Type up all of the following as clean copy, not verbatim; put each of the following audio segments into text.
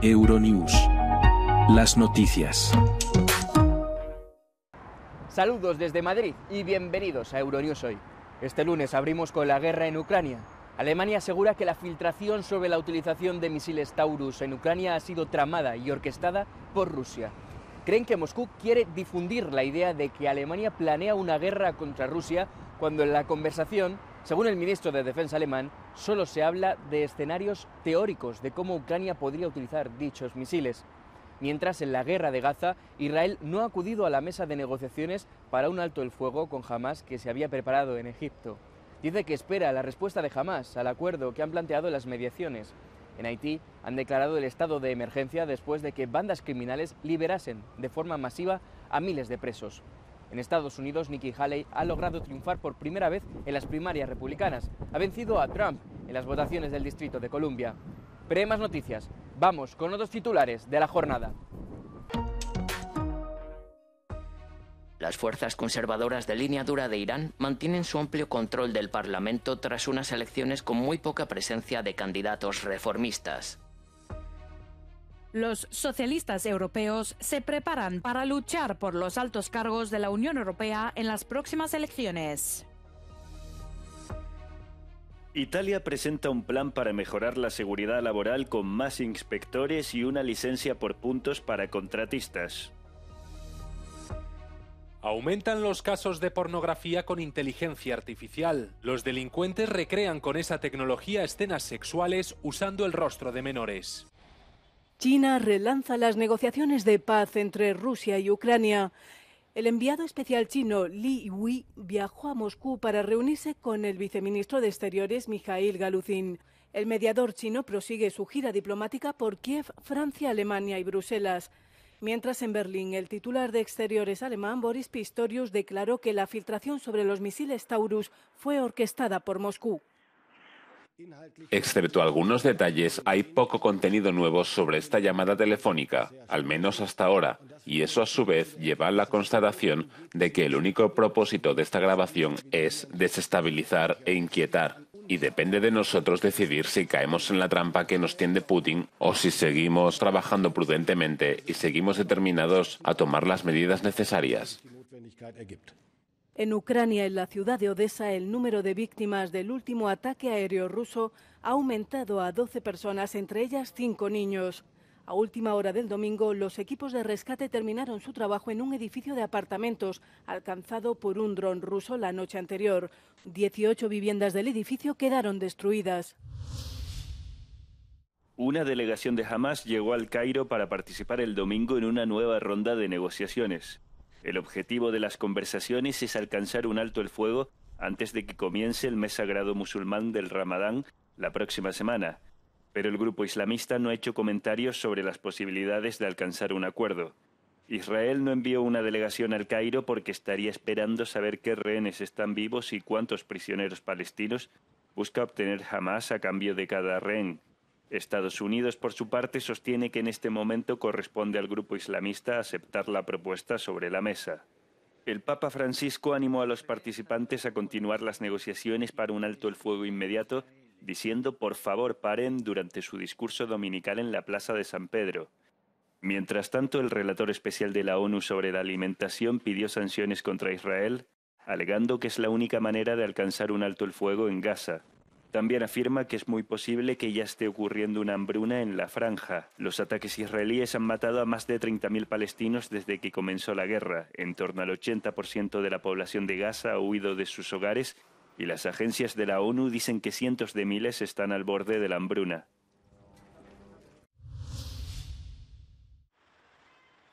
Euronews. Las noticias. Saludos desde Madrid y bienvenidos a Euronews hoy. Este lunes abrimos con la guerra en Ucrania. Alemania asegura que la filtración sobre la utilización de misiles Taurus en Ucrania ha sido tramada y orquestada por Rusia. Creen que Moscú quiere difundir la idea de que Alemania planea una guerra contra Rusia, cuando en la conversación, según el ministro de Defensa alemán, solo se habla de escenarios teóricos de cómo Ucrania podría utilizar dichos misiles. Mientras, en la guerra de Gaza, Israel no ha acudido a la mesa de negociaciones para un alto el fuego con Hamás que se había preparado en Egipto. Dice que espera la respuesta de Hamás al acuerdo que han planteado las mediaciones. En Haití han declarado el estado de emergencia después de que bandas criminales liberasen de forma masiva a miles de presos. En Estados Unidos, Nikki Haley ha logrado triunfar por primera vez en las primarias republicanas. Ha vencido a Trump en las votaciones del Distrito de Columbia. Pero hay más noticias. Vamos con otros titulares de la jornada. Las fuerzas conservadoras de línea dura de Irán mantienen su amplio control del Parlamento tras unas elecciones con muy poca presencia de candidatos reformistas. Los socialistas europeos se preparan para luchar por los altos cargos de la Unión Europea en las próximas elecciones. Italia presenta un plan para mejorar la seguridad laboral con más inspectores y una licencia por puntos para contratistas. Aumentan los casos de pornografía con inteligencia artificial. Los delincuentes recrean con esa tecnología escenas sexuales usando el rostro de menores. China relanza las negociaciones de paz entre Rusia y Ucrania. El enviado especial chino Li Wei viajó a Moscú para reunirse con el viceministro de Exteriores Mikhail Galuzin. El mediador chino prosigue su gira diplomática por Kiev, Francia, Alemania y Bruselas. Mientras, en Berlín, el titular de Exteriores alemán, Boris Pistorius, declaró que la filtración sobre los misiles Taurus fue orquestada por Moscú. Excepto algunos detalles, hay poco contenido nuevo sobre esta llamada telefónica, al menos hasta ahora, y eso a su vez lleva a la constatación de que el único propósito de esta grabación es desestabilizar e inquietar. Y depende de nosotros decidir si caemos en la trampa que nos tiende Putin o si seguimos trabajando prudentemente y seguimos determinados a tomar las medidas necesarias. En Ucrania, en la ciudad de Odessa, el número de víctimas del último ataque aéreo ruso ha aumentado a 12 personas, entre ellas 5 niños. A última hora del domingo, los equipos de rescate terminaron su trabajo en un edificio de apartamentos alcanzado por un dron ruso la noche anterior. 18 viviendas del edificio quedaron destruidas. Una delegación de Hamás llegó al Cairo para participar el domingo en una nueva ronda de negociaciones. El objetivo de las conversaciones es alcanzar un alto el fuego antes de que comience el mes sagrado musulmán del Ramadán la próxima semana. Pero el grupo islamista no ha hecho comentarios sobre las posibilidades de alcanzar un acuerdo. Israel no envió una delegación al Cairo porque estaría esperando saber qué rehenes están vivos y cuántos prisioneros palestinos busca obtener Hamás a cambio de cada rehén. Estados Unidos, por su parte, sostiene que en este momento corresponde al grupo islamista aceptar la propuesta sobre la mesa. El Papa Francisco animó a los participantes a continuar las negociaciones para un alto el fuego inmediato, diciendo por favor paren durante su discurso dominical en la Plaza de San Pedro. Mientras tanto, el relator especial de la ONU sobre la alimentación pidió sanciones contra Israel, alegando que es la única manera de alcanzar un alto el fuego en Gaza. También afirma que es muy posible que ya esté ocurriendo una hambruna en la franja. Los ataques israelíes han matado a más de 30.000 palestinos desde que comenzó la guerra. En torno al 80% de la población de Gaza ha huido de sus hogares y las agencias de la ONU dicen que cientos de miles están al borde de la hambruna.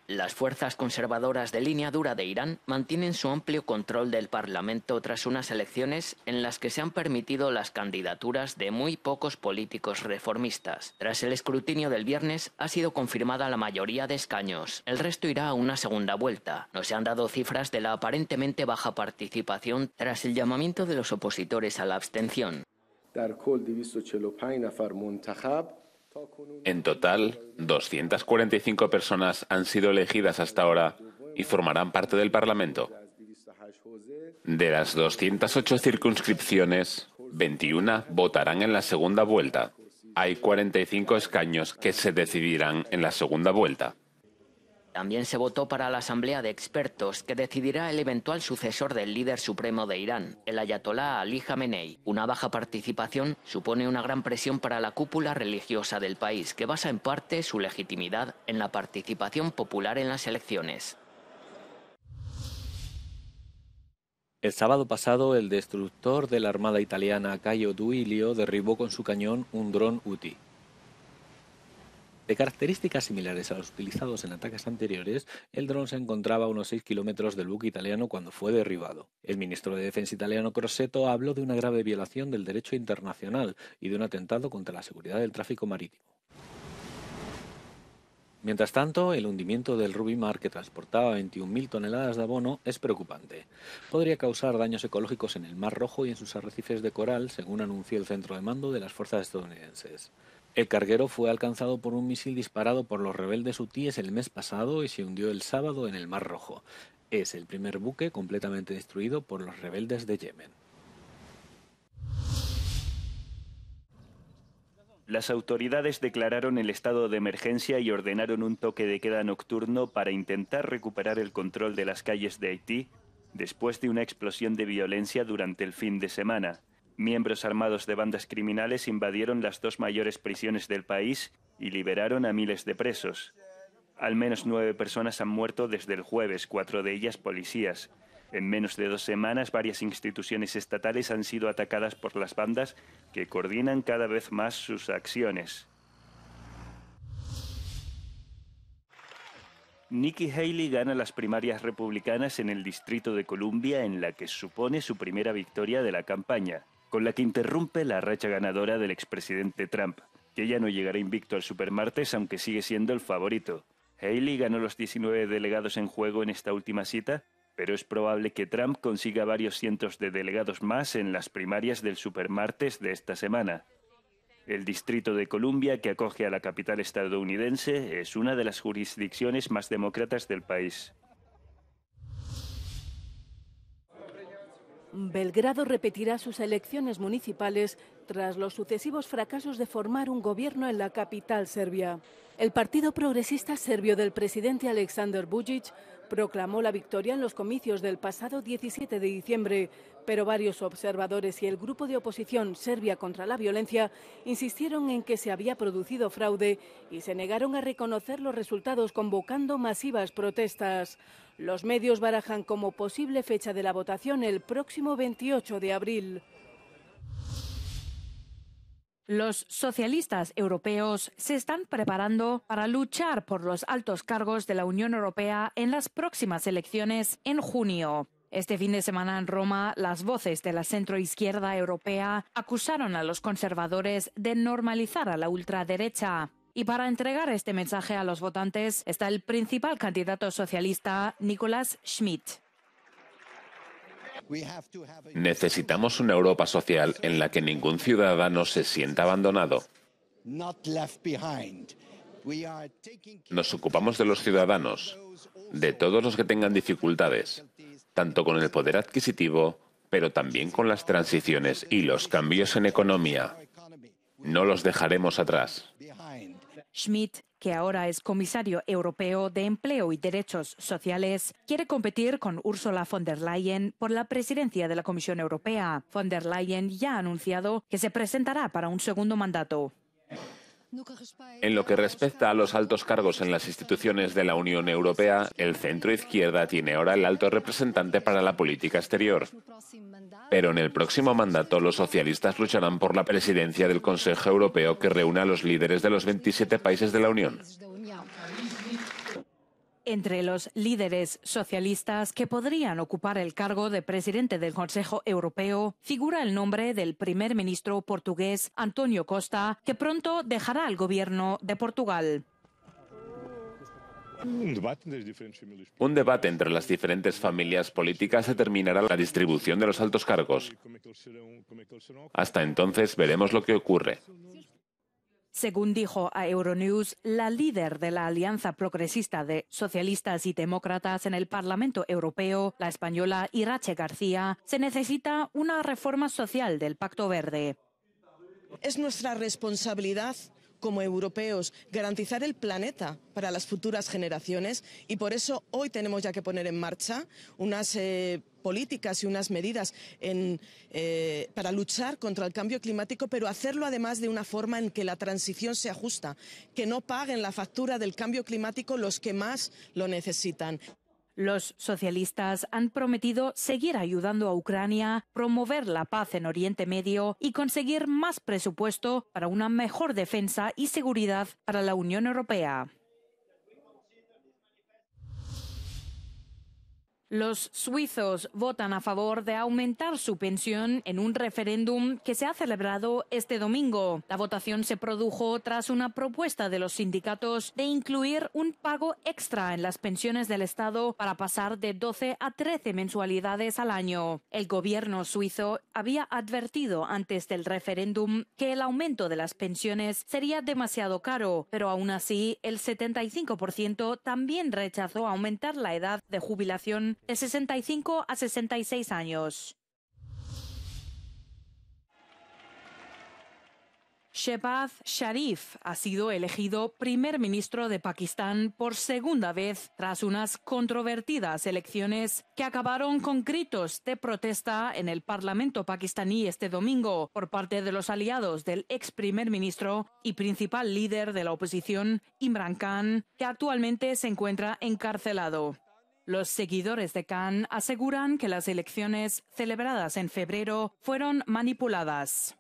Las fuerzas conservadoras de línea dura de Irán mantienen su amplio control del Parlamento tras unas elecciones en las que se han permitido las candidaturas de muy pocos políticos reformistas. Tras el escrutinio del viernes ha sido confirmada la mayoría de escaños. El resto irá a una segunda vuelta. No se han dado cifras de la aparentemente baja participación tras el llamamiento de los opositores a la abstención. En total, 245 personas han sido elegidas hasta ahora y formarán parte del Parlamento. De las 208 circunscripciones, 21 votarán en la segunda vuelta. Hay 45 escaños que se decidirán en la segunda vuelta. También se votó para la Asamblea de Expertos, que decidirá el eventual sucesor del líder supremo de Irán, el ayatolá Ali Jamenei. Una baja participación supone una gran presión para la cúpula religiosa del país, que basa en parte su legitimidad en la participación popular en las elecciones. El sábado pasado, el destructor de la Armada italiana Caio Duilio derribó con su cañón un dron UTI. De características similares a los utilizados en ataques anteriores, el dron se encontraba a unos 6 kilómetros del buque italiano cuando fue derribado. El ministro de Defensa italiano Crosetto habló de una grave violación del derecho internacional y de un atentado contra la seguridad del tráfico marítimo. Mientras tanto, el hundimiento del Ruby Mar, que transportaba 21.000 toneladas de abono, es preocupante. Podría causar daños ecológicos en el Mar Rojo y en sus arrecifes de coral, según anunció el centro de mando de las fuerzas estadounidenses. El carguero fue alcanzado por un misil disparado por los rebeldes hutíes el mes pasado y se hundió el sábado en el Mar Rojo. Es el primer buque completamente destruido por los rebeldes de Yemen. Las autoridades declararon el estado de emergencia y ordenaron un toque de queda nocturno para intentar recuperar el control de las calles de Haití después de una explosión de violencia durante el fin de semana. Miembros armados de bandas criminales invadieron las dos mayores prisiones del país y liberaron a miles de presos. Al menos 9 personas han muerto desde el jueves, 4 de ellas policías. En menos de 2 semanas, varias instituciones estatales han sido atacadas por las bandas que coordinan cada vez más sus acciones. Nikki Haley gana las primarias republicanas en el Distrito de Columbia, en la que supone su primera victoria de la campaña, con la que interrumpe la racha ganadora del expresidente Trump, que ya no llegará invicto al supermartes, aunque sigue siendo el favorito. Haley ganó los 19 delegados en juego en esta última cita, pero es probable que Trump consiga varios cientos de delegados más en las primarias del supermartes de esta semana. El Distrito de Columbia, que acoge a la capital estadounidense, es una de las jurisdicciones más demócratas del país. Belgrado repetirá sus elecciones municipales tras los sucesivos fracasos de formar un gobierno en la capital serbia. El Partido Progresista Serbio del presidente Aleksandar Vučić proclamó la victoria en los comicios del pasado 17 de diciembre, pero varios observadores y el grupo de oposición Serbia contra la Violencia insistieron en que se había producido fraude y se negaron a reconocer los resultados, convocando masivas protestas. Los medios barajan como posible fecha de la votación el próximo 28 de abril. Los socialistas europeos se están preparando para luchar por los altos cargos de la Unión Europea en las próximas elecciones en junio. Este fin de semana en Roma, las voces de la centroizquierda europea acusaron a los conservadores de normalizar a la ultraderecha. Y para entregar este mensaje a los votantes está el principal candidato socialista, Nicolas Schmit. Necesitamos una Europa social en la que ningún ciudadano se sienta abandonado. Nos ocupamos de los ciudadanos, de todos los que tengan dificultades, tanto con el poder adquisitivo, pero también con las transiciones y los cambios en economía. No los dejaremos atrás. Schmit, que ahora es comisario europeo de Empleo y Derechos Sociales, quiere competir con Ursula von der Leyen por la presidencia de la Comisión Europea. Von der Leyen ya ha anunciado que se presentará para un segundo mandato. En lo que respecta a los altos cargos en las instituciones de la Unión Europea, el centro-izquierda tiene ahora el alto representante para la política exterior. Pero en el próximo mandato los socialistas lucharán por la presidencia del Consejo Europeo, que reúne a los líderes de los 27 países de la Unión. Entre los líderes socialistas que podrían ocupar el cargo de presidente del Consejo Europeo figura el nombre del primer ministro portugués António Costa, que pronto dejará el gobierno de Portugal. Un debate entre las diferentes familias políticas determinará la distribución de los altos cargos. Hasta entonces veremos lo que ocurre. Según dijo a Euronews, la líder de la Alianza Progresista de Socialistas y Demócratas en el Parlamento Europeo, la española Irache García, se necesita una reforma social del Pacto Verde. Es nuestra responsabilidad como europeos garantizar el planeta para las futuras generaciones y por eso hoy tenemos ya que poner en marcha unas políticas y unas medidas para luchar contra el cambio climático, pero hacerlo además de una forma en que la transición sea justa, que no paguen la factura del cambio climático los que más lo necesitan. Los socialistas han prometido seguir ayudando a Ucrania, promover la paz en Oriente Medio y conseguir más presupuesto para una mejor defensa y seguridad para la Unión Europea. Los suizos votan a favor de aumentar su pensión en un referéndum que se ha celebrado este domingo. La votación se produjo tras una propuesta de los sindicatos de incluir un pago extra en las pensiones del Estado para pasar de 12 a 13 mensualidades al año. El gobierno suizo había advertido antes del referéndum que el aumento de las pensiones sería demasiado caro, pero aún así el 75% también rechazó aumentar la edad de jubilación de 65 a 66 años. Shehbaz Sharif ha sido elegido primer ministro de Pakistán por segunda vez tras unas controvertidas elecciones que acabaron con gritos de protesta en el Parlamento pakistaní este domingo por parte de los aliados del ex primer ministro y principal líder de la oposición, Imran Khan, que actualmente se encuentra encarcelado. Los seguidores de Khan aseguran que las elecciones celebradas en febrero fueron manipuladas.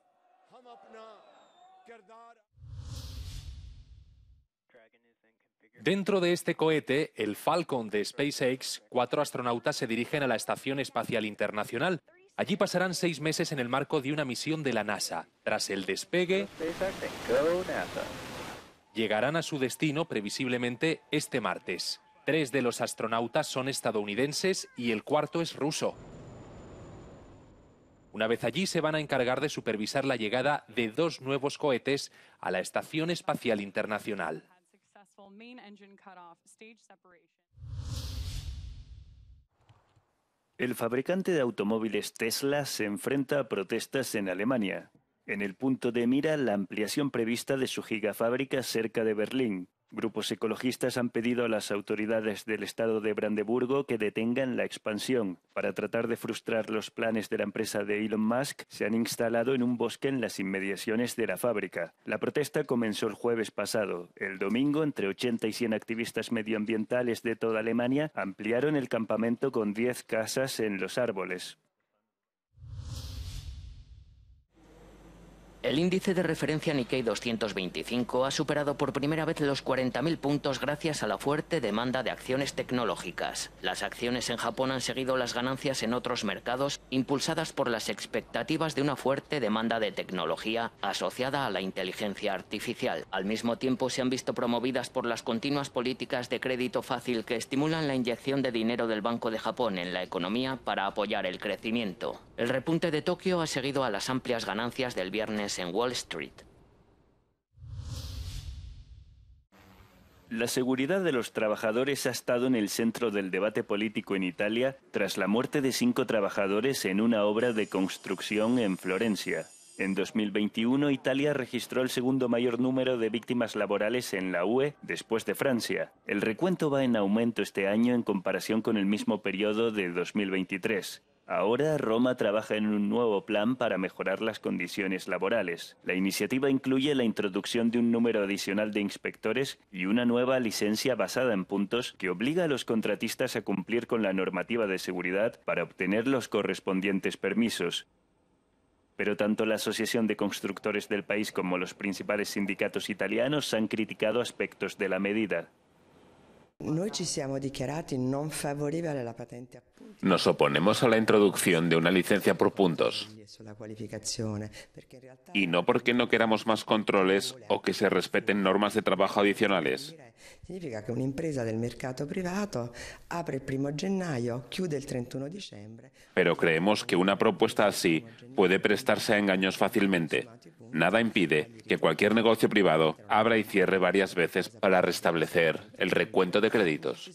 Dentro de este cohete, el Falcon de SpaceX, 4 astronautas se dirigen a la Estación Espacial Internacional. Allí pasarán 6 meses en el marco de una misión de la NASA. Tras el despegue, llegarán a su destino previsiblemente este martes. 3 de los astronautas son estadounidenses y el cuarto es ruso. Una vez allí se van a encargar de supervisar la llegada de 2 nuevos cohetes a la Estación Espacial Internacional. El fabricante de automóviles Tesla se enfrenta a protestas en Alemania. En el punto de mira, la ampliación prevista de su gigafábrica cerca de Berlín. Grupos ecologistas han pedido a las autoridades del estado de Brandeburgo que detengan la expansión. Para tratar de frustrar los planes de la empresa de Elon Musk, se han instalado en un bosque en las inmediaciones de la fábrica. La protesta comenzó el jueves pasado. El domingo, entre 80 y 100 activistas medioambientales de toda Alemania ampliaron el campamento con 10 casas en los árboles. El índice de referencia Nikkei 225 ha superado por primera vez los 40.000 puntos gracias a la fuerte demanda de acciones tecnológicas. Las acciones en Japón han seguido las ganancias en otros mercados, impulsadas por las expectativas de una fuerte demanda de tecnología asociada a la inteligencia artificial. Al mismo tiempo, se han visto promovidas por las continuas políticas de crédito fácil que estimulan la inyección de dinero del Banco de Japón en la economía para apoyar el crecimiento. El repunte de Tokio ha seguido a las amplias ganancias del viernes en Wall Street. La seguridad de los trabajadores ha estado en el centro del debate político en Italia tras la muerte de 5 trabajadores en una obra de construcción en Florencia. En 2021, Italia registró el segundo mayor número de víctimas laborales en la UE después de Francia. El recuento va en aumento este año en comparación con el mismo periodo de 2023. Ahora, Roma trabaja en un nuevo plan para mejorar las condiciones laborales. La iniciativa incluye la introducción de un número adicional de inspectores y una nueva licencia basada en puntos que obliga a los contratistas a cumplir con la normativa de seguridad para obtener los correspondientes permisos. Pero tanto la Asociación de Constructores del país como los principales sindicatos italianos han criticado aspectos de la medida. Nos oponemos a la introducción de una licencia por puntos. Y no porque no queramos más controles o que se respeten normas de trabajo adicionales. Significa che un'impresa del mercato privato apre il 1 gennaio, chiude il 31 dicembre. Pero creemos que una propuesta así puede prestarse a engaños fácilmente. Nada impide que cualquier negocio privado abra y cierre varias veces para restablecer el recuento de créditos.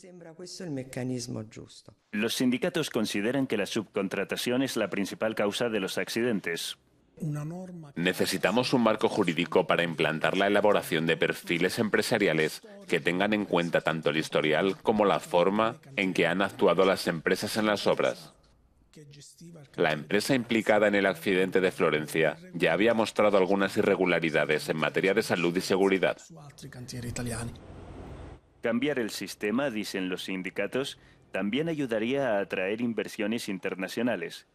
Los sindicatos consideran que la subcontratación es la principal causa de los accidentes. Necesitamos un marco jurídico para implantar la elaboración de perfiles empresariales que tengan en cuenta tanto el historial como la forma en que han actuado las empresas en las obras. La empresa implicada en el accidente de Florencia ya había mostrado algunas irregularidades en materia de salud y seguridad. Cambiar el sistema, dicen los sindicatos, también ayudaría a atraer inversiones internacionales.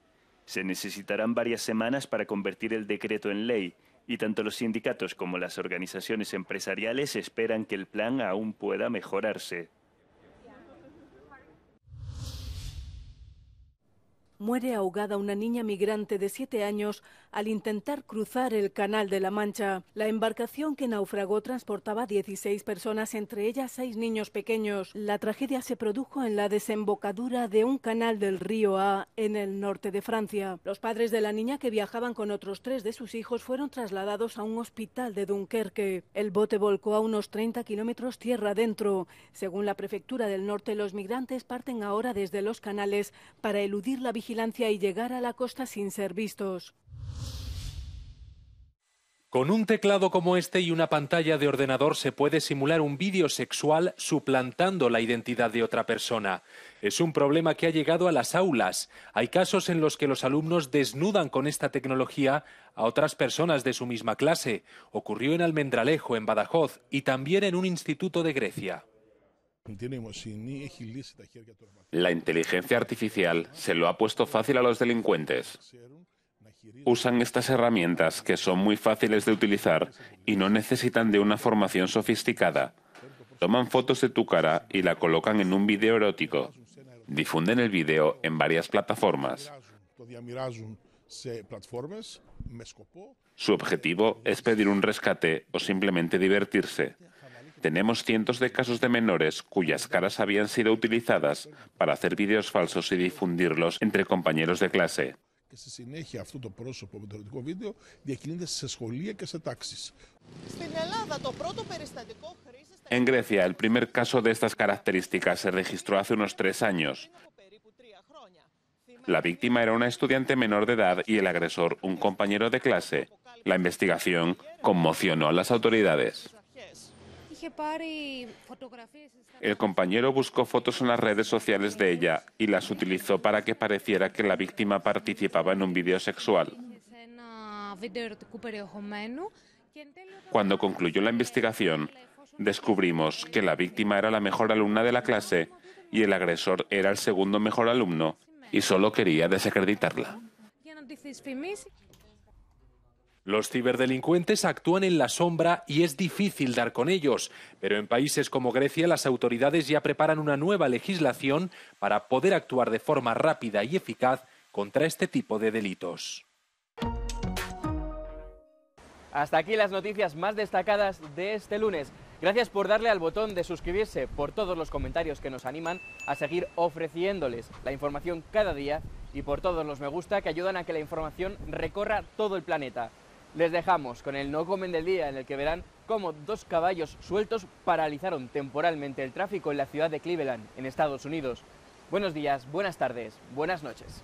Se necesitarán varias semanas para convertir el decreto en ley, y tanto los sindicatos como las organizaciones empresariales esperan que el plan aún pueda mejorarse. Muere ahogada una niña migrante de 7 años al intentar cruzar el Canal de la Mancha. La embarcación que naufragó transportaba 16 personas, entre ellas 6 niños pequeños. La tragedia se produjo en la desembocadura de un canal del río A, en el norte de Francia. Los padres de la niña, que viajaban con otros 3 de sus hijos, fueron trasladados a un hospital de Dunkerque. El bote volcó a unos 30 kilómetros tierra adentro. Según la prefectura del norte, los migrantes parten ahora desde los canales para eludir la vigilancia y llegar a la costa sin ser vistos. Con un teclado como este y una pantalla de ordenador se puede simular un vídeo sexual suplantando la identidad de otra persona. Es un problema que ha llegado a las aulas. Hay casos en los que los alumnos desnudan con esta tecnología a otras personas de su misma clase. Ocurrió en Almendralejo, en Badajoz, y también en un instituto de Grecia. La inteligencia artificial se lo ha puesto fácil a los delincuentes. Usan estas herramientas, que son muy fáciles de utilizar y no necesitan de una formación sofisticada. Toman fotos de tu cara y la colocan en un vídeo erótico. Difunden el vídeo en varias plataformas. Su objetivo es pedir un rescate o simplemente divertirse. Tenemos cientos de casos de menores cuyas caras habían sido utilizadas para hacer vídeos falsos y difundirlos entre compañeros de clase. En Grecia, el primer caso de estas características se registró hace unos 3 años. La víctima era una estudiante menor de edad y el agresor un compañero de clase. La investigación conmocionó a las autoridades. El compañero buscó fotos en las redes sociales de ella y las utilizó para que pareciera que la víctima participaba en un vídeo sexual. Cuando concluyó la investigación, descubrimos que la víctima era la mejor alumna de la clase y el agresor era el segundo mejor alumno y solo quería desacreditarla. Los ciberdelincuentes actúan en la sombra y es difícil dar con ellos, pero en países como Grecia las autoridades ya preparan una nueva legislación para poder actuar de forma rápida y eficaz contra este tipo de delitos. Hasta aquí las noticias más destacadas de este lunes. Gracias por darle al botón de suscribirse, por todos los comentarios que nos animan a seguir ofreciéndoles la información cada día y por todos los me gusta que ayudan a que la información recorra todo el planeta. Les dejamos con el No Comen del Día, en el que verán cómo 2 caballos sueltos paralizaron temporalmente el tráfico en la ciudad de Cleveland, en Estados Unidos. Buenos días, buenas tardes, buenas noches.